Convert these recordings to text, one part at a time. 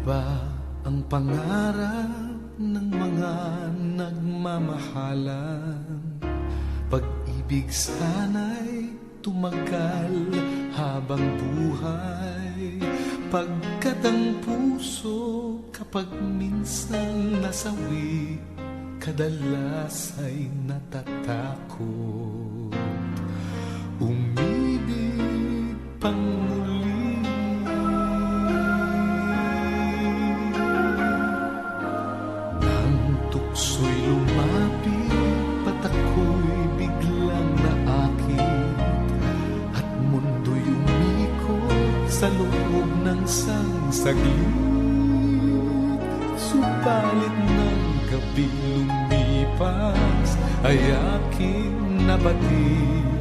Iba ang pangarap ng mga nagmamahalan. Pag-ibig sana'y tumagal habang buhay. Pagkat ang puso kapag minsan nasawi, kadalas ay natatakot umibig pang muli. Nang tukso'y lumapit, ba't ako'y biglang naakit, at mundo'y umikot sa loob ng saglit. Subalit ng gabi lumipas, ay aking nabatid,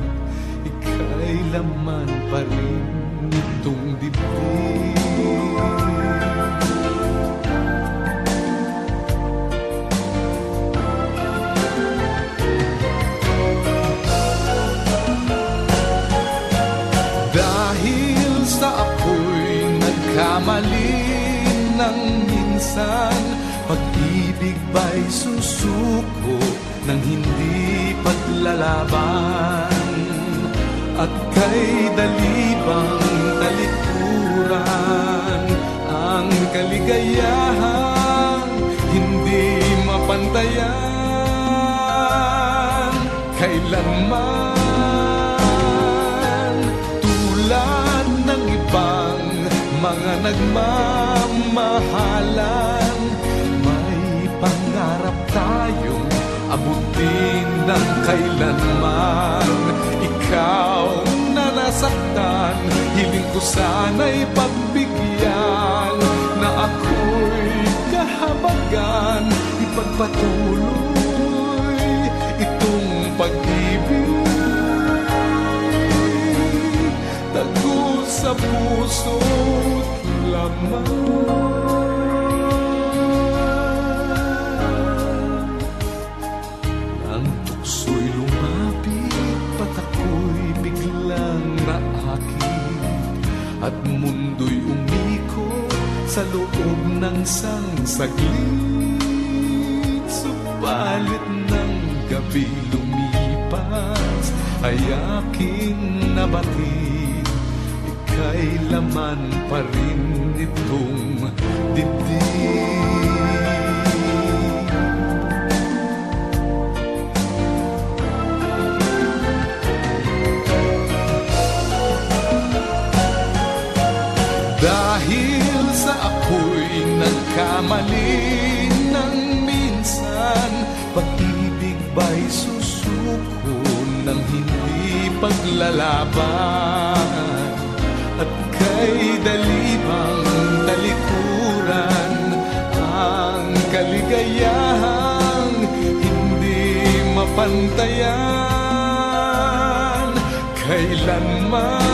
ika'y laman pa rin nitong dibdib. Dahil sa ako'y nagkamali ng minsan, pag-ibig ba'y susuko ng hindi paglalaban? At kay dalibang talikuran, ang kaligayahan hindi mapantayan kailanman. Tulad ng ibang mga nagmamahalan, may pangarap tayong abutin ng kailanman. Ikaw na nasaktan, hiling ko sana'y pagbigyan, na ako'y kahabagan, ipagpatuloy itong pag-ibig. Tago sa puso't laman. Ang tukso'y lumapit, ba't ako'y biglang naakit, at mundo'y umikot sa loob ng saglit. Subalit ng gabi lumipas, ay aking nabatid, ika'y laman pa rin nitong dibdib. Dahil sa ako'y nagkamali ng minsan, pag-ibig ba'y susuko ng hindi paglalaban? At kay dalibang talikuran, ang kaligayahang hindi mapantayan kailanman.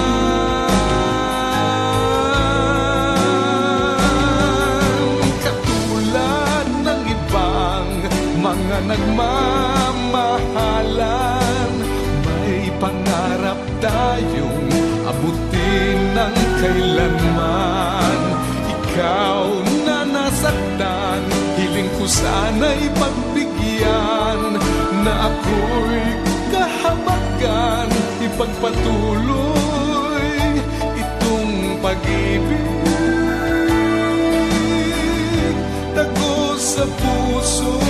Mga nagmamahalan, may pangarap tayong abutin ng kailanman. Ikaw na nasaktan, hiling ko sana'y pagbigyan, na ako'y kahabagan, ipagpatuloy itong pag-ibig. Tago sa puso